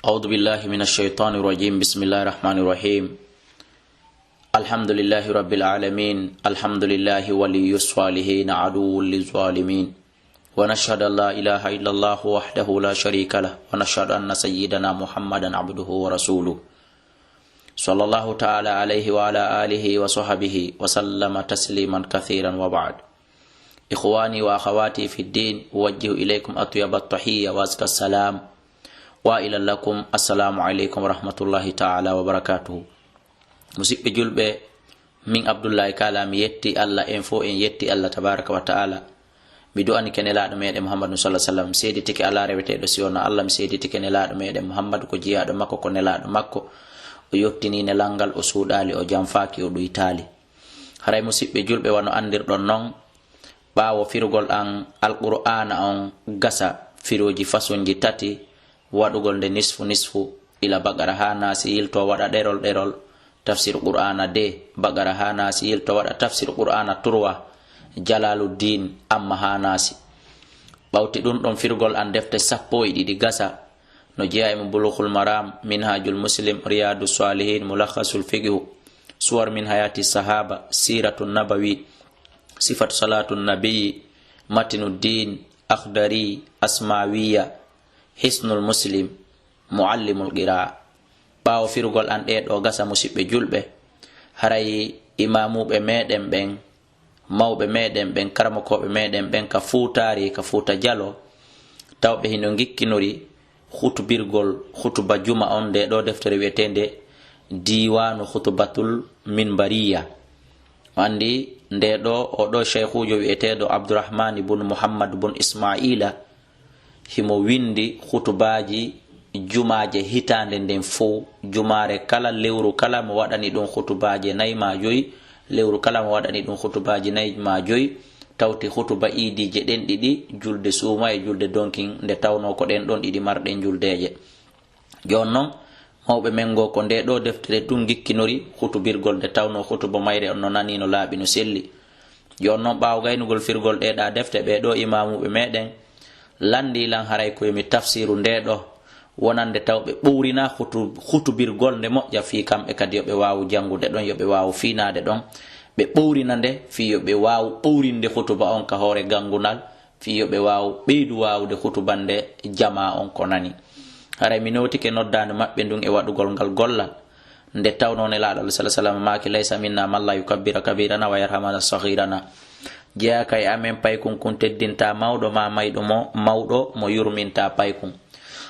أعوذ بالله من الشيطان الرجيم. بسم الله الرحمن الرحيم. الحمد لله رب العالمين. الحمد لله ولي الصالحين عدو للظالمين. ونشهد أن لا إله إلا الله وحده لا شريك له، ونشهد أن سيدنا محمدا عبده ورسوله صلى الله تعالى عليه وعلى آله وصحبه وسلم تسليما كثيرا. وبعد، إخواني وأخواتي في الدين، أوجه إليكم أطيب التحية وأزكى السلام، وإلى لكم السلام عليكم ورحمة الله تعالى وبركاته. مسيب جلبة من عبد الله كلام يتي الله إنفو إن يتي الله تبارك وتعالى بدو أن كان لا دمير محمد صلى الله عليه وسلم سيدي تك الله ربته دسيونا الله مسيدي تك لا دمير محمد كجيا دمكو كن لا دمكو ويوتني نلانغال أسودالي أو جامفاكي أو دويتالي. هراي مسيب جلبة وانو أندر دونون باو فيرغول أن القرآن أن غسا فيروجي فاسون جتاتي waɗugol nde nisfu ila bagara ha nasiyil to waɗa ɗerol tafsir qur'ana de bagara ha nasiyil to waɗa tafsir qur'ana turwa jalaluddin amma ha nasi ɓawti ɗum ɗon firgol an defte 12 gasa no jeeya e bulughul maram, minhajul muslim, riyadus salihin, mulakhasul fiqh, suwar min hayati sahaba, siratun nabawi, sifatu salatun nabiy, matinuddin, akhdari, asmawiya, hisnul muslim, muallimul qira. Bawo firgol an ɗeɗo gasa musidɓe julɓe, haray imamuɓe meɗen ɓen, mawɓe meɗen ɓen, karmakoɓe meɗen ɓen ka fuutari ka fuuta jalo tawɓe hino gikkinori hutubirgol hutuba juma on nde ɗo deftere wiyetende diwanu hutubatul minbariya. andi nde ɗo oɗo cheikhujo wiyeteɗo abdourahman ibn muhammad ibn ismaila himo windi hutubaji jumaje hitande nden fo jumare kala lewru kala mo waɗani ɗum hutubaje 4 ma 5, lewru kala mo waɗani ɗum hutubaji 4 ma 5, tawti hutuba idije ɗen ɗiɗi, julde suuma e julde donkin nde tawno ko ɗen ɗon ɗiɗi marɗen juldeje. jon noon mawɓe mengo ko nde ɗo deftere tun gikkinori hutubirgol nde tawno hutuba mayre on no nani no laaɓi no selli. jon noon ɓaawo gaynugol firgol ɗeɗa defte ɓe ɗo imamuɓe meɗen landi lan haray ko yemi tafsiru ndeɗo wonande tawɓe ɓowrina hutubirgol nde moƴƴa fi kamɓe kadi yoɓe wawu jangude ɗon, yoɓe wawu finade ɗon, ɓe ɓowrina nde fi yoɓe wawu ɓowrinde hutuba on ka hoore gangunal, fi yoɓe wawu ɓeydu wawude hutubande jama on ko nani. haray mi notike noddande maɓɓe ndun e waɗugol ngal gollal nde tawno nelaɗo sallallahu alaihi wasallam maki laysa minna man la yukabbira kabirana wa yarhamana saghirana. jeeya kay amen paykun kun teddinta mawɗo ma mayɗo mo mawɗo mo yurminta paykun.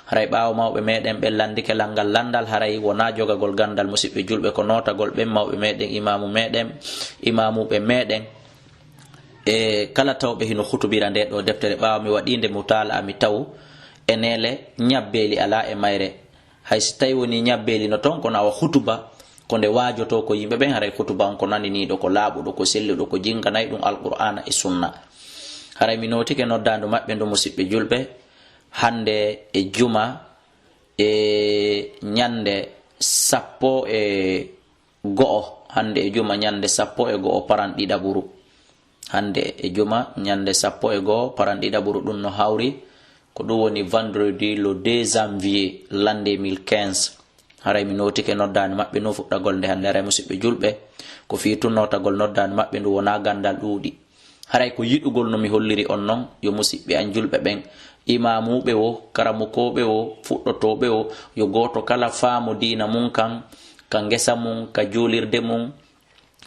haray ɓaawo mawɓe meɗen ɓe landike langal landal haray wona jogagol gandal musidɓe julɓe ko notagol ɓen mawɓe meɗen imamuɓe meɗen e kala tawɓe hino hutubira nde ɗo deftere. ɓaawo mi waɗinde mutala ami taw enele ñabbeli ala e mayre, haysi tawi woni ñabbeli no ton kono awa hutuba ko nde wajoto ko yimɓe ɓen haray hutuba on ko naniniɗo ko laaɓuɗo ko selluɗo ko jinganayi ɗum alqur'ana e sunna. haray mi notike noddandu maɓɓe ndu musidɓe julɓe hande e juma e ñande 12 hande e juma ñande 12 paran ɗiɗaɓuru, hande e juma ñande 12 paran ɗiɗaɓuru. ɗum no hawri ko ɗum woni vendredi le 2 janvier l'année 2015. haray mi notike noddani maɓɓe no fuɗɗagol nde hande haray musidɓe julɓe ko fi tun notagol noddani maɓɓe ndu wona gandal ɗuuɗi. haray ko yiɗugol no mi holliri on noon yo musidɓe an julɓe ɓen, imamuɓe o, karamukoɓe o, fuɗɗotoɓe o, yo goto kala faamo dina mum kan, ka ngesa mum, ka julirde mum,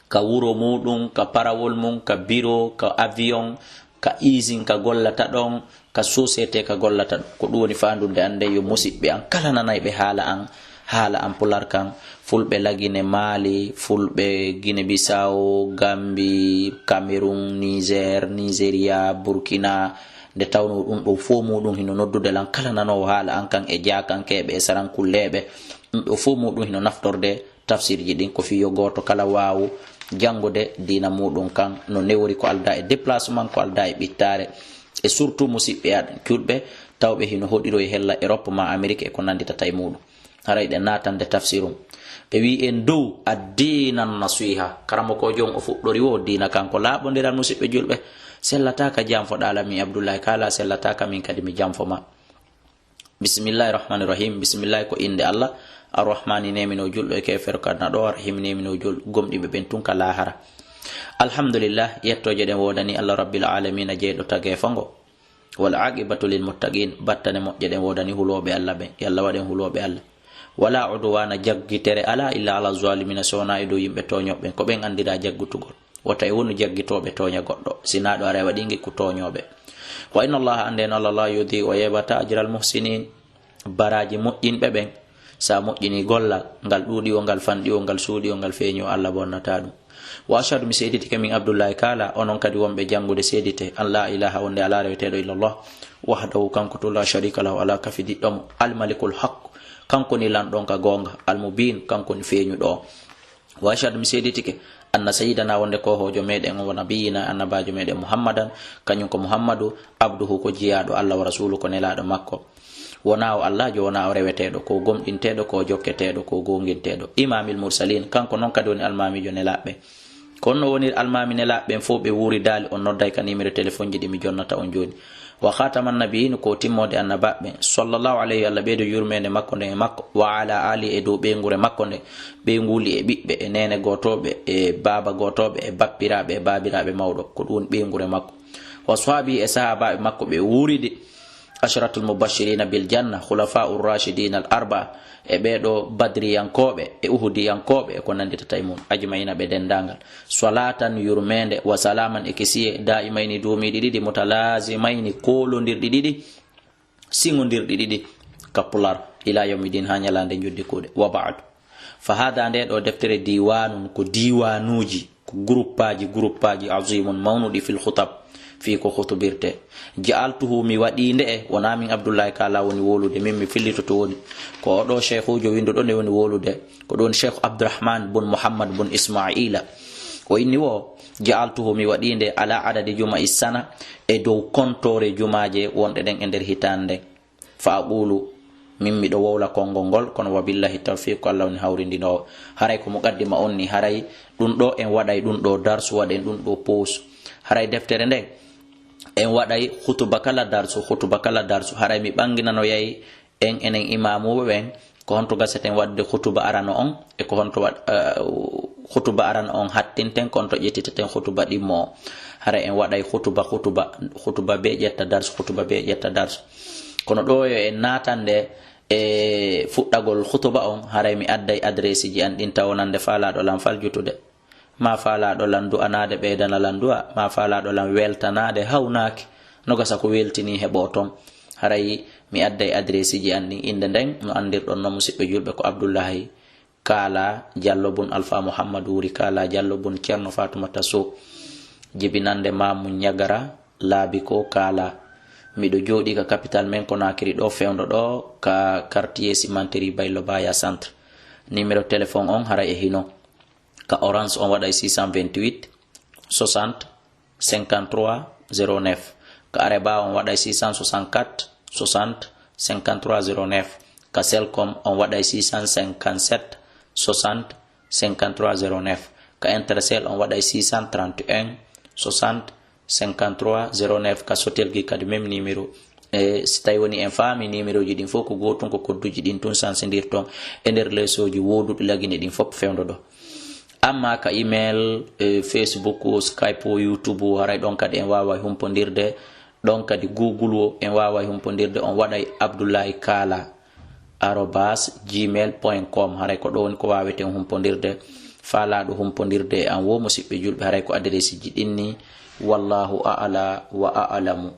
ka wuro muɗum, ka parawol mum, ka bureau, ka avion, ka usine ka gollata ɗon, ka société ka gollata ɗon. ko ɗum woni fandude ande yo musidɓe an kala nanayɓe haala an pular kan, fulɓe lagine mali, fulɓe guine bissau, gambi, cameroun, niger, nigeria, burkina, nde tawno ɗum ɗo fo muɗum hino noddude lan kala nanowo haala an kan e jakankeɓe e sarankulleɓe, ɗum ɗo fo muɗum hino naftorde tafsirji ɗin ko fiyo goto kala wawu jangude dina muɗum kan no newori ko alda e déplacement, ko alda e ɓittare, e surtout musidɓe aɗen julɓe tawɓe hino hoɗiro e hella Europe ma Amérique e ko nanditata e muɗum. haray ɗe natande tafsirum ɓe wi en dow addinan nasiha. karamo ko jon o fuɗɗori wo dina kanko laaɓodiran musidɓe julɓe sellataka jam foɗalami abdoullahi kala sellataka min kadi mi jam foma bismillahirrahmanirrahim bismillah ko inde Allah arrahmani nemino julɗo e kefere kadna ɗo rahim nemino jul gomɗiɓe ɓen tun ka lahara. Alhamdulillah yettoje ɗen wodani Allah rabbil alamin jeeɗo tage fango wal aqibatu lil muttaqin battane moƴƴe ɗen wodani huloɓe Allah ɓe yalla waɗen huloɓe Allah wala udwana jaggitere ala illa ala zalimina sona e dow yimɓe toñoɓe ko ɓen andira jaggutugol wota e wonu jaggitoɓe toña goɗɗo sinaɗo ara waɗi gikku toñoɓe. Wa inna allaha anden Allah la yudi o yebata ajral muhsinin baraji moƴƴinɓe ɓen sa moƴƴini gollal ngal ɗuuɗi o ngal fanɗi o ngal suuɗi o ngal feeñi o Allah bonnata ɗum. Wa ashhadu mi seeditike min Abdullahi Kala onon kadi wonɓe jangude seedite an la ilaha wonde ala reweteɗo illallah wahdahu kanko to la sharika lahu ala kafi diɗɗomo almalikul haq kanko ni lanɗon ka gonga almubin kanko ni feeñuɗo. Wa ashhadu mi seeditike anna sayyidana wonde ko hojo meɗen o nabiyina annabajo meɗen muhammadan kañum ko muhammadu abduhu ko jiyaɗo Allah wa rasulu ko nelaɗo makko wona o allahjo wona o reweteɗo ko gomɗinteɗo ko jokketeɗo ko gonguinteɗo imamil mursalin kanko noon kadi woni almamijo nelaɓɓe kono woni almami nelaɓɓen fof ɓe wuuri daali on nodday ka numéro téléphone ji ɗi mi jonnata on joni wa khataman nabiyin ko timmode annabaɓe sallallahu alayhi Allah ɓeydo yurmede makko nde e makko wa ala ali e dow ɓeygure makko nde ɓe nguuli e ɓiɓɓe e nene gotoɓe e baba gotoɓe e bappiraɓe e babiraɓe mawɗo ko ɗum ɓeygure makko wa sahaabi e sahabaɓe makko ɓe wuuridi ashratul mubashirina bil janna khulafa'ur rashidin al arba e ɓeɗo badriyankoɓe e uhudiyankoɓe e ko nandita tay mum ajmayina ɓe dendangal salatan yurmende wa salaman e kisiye daimayni duumiɗi ɗiɗi mutalazimayni kolodirɗi ɗiɗi sigodirɗi ɗiɗi kapular ila yawmidin ha ñalande juddi kuuɗe wa ba'du fa hada nde ɗo deftere diwanun ko diwanuji ko groupe aji azimun mawnuɗi fil khutab fi ko khutubirte ja'altuhu mi waɗi nde e wona min Abdullahi Kala woni wolude min mi fillito to woni ko oɗo cheikhujo winduɗo nde woni wolude ko ɗon cheikh Abdourahman bun Muhammad bun Ismaila o inni wo ja'altuhu mi waɗi nde ala adadi juma sana e dow kontore jumaje wonɗe ɗen e nder hitande fa aqulu min miɗo wowla konngol ngol kono wa billahi tawfiq ko Allah woni hawrindinowo haray ko muqaddima on ni haray ɗum ɗo en waɗay ɗum ɗo darsu waɗen ɗum ɗo pos haray deftere nde en waɗay hutuba kala darsu haray mi ɓanginano yayi en enen imamuɓe ɓen ko honto gaseten wadde hutuba arano on e ko honto hutuba arano on hattinten ko honto ƴettiteten hutuba ɗimmo o haray en waɗay hutuba be ƴetta darsu kono ɗo yo en natande e fuɗɗagol hutuba on haray mi adday adresse ji an ɗin tawnande faalaɗo lam faljutude ma faalaɗo lan du'anade ɓeydana lan du'a ma faalaɗo lan weltanade hawnaki no gasa ko weltini heɓo ton haray mi adday adresse ji an ɗin inde nden no andirɗon no musidɓe julɓe ko Abdullahi Kala Diallo bun Alpha Muhammad wuri Kala Diallo bun Ceerno Fatoumata Sow jibinande Mamu Ñagara laabi ko Kala miɗo jooɗi ka capital men Conakry ɗo fewndo ɗo ka quartier cimenterie Baylo Baya centre numéro téléphone on haray e hino ka orange on waɗay 628 60 53 09 ka areba on waɗay 664 60 53 09 ka selcom on waɗay 657 60 53 09 ka intercell on waɗay 631 60 53 09 ka sotel gi kadi même numéro si tawi woni en faami numéro ji ɗin fof ko gotum ko kodduji ɗin tun sansidirton e nder lesoji woduɗi lagine ɗin fof fewndo ɗo amma ka email Facebook Skype YouTube haray ɗon kadi en wawa humpodirde ɗon kadi Google o en wawa humpodirde on waɗay Abdullahi Kala @gmail.com haray ko ɗo woni ko waweten humpodirde faalaɗo humpodirde an wo musidɓe julɓe haray ko adresse ji ɗinni wallahu a'la wa a'lamu.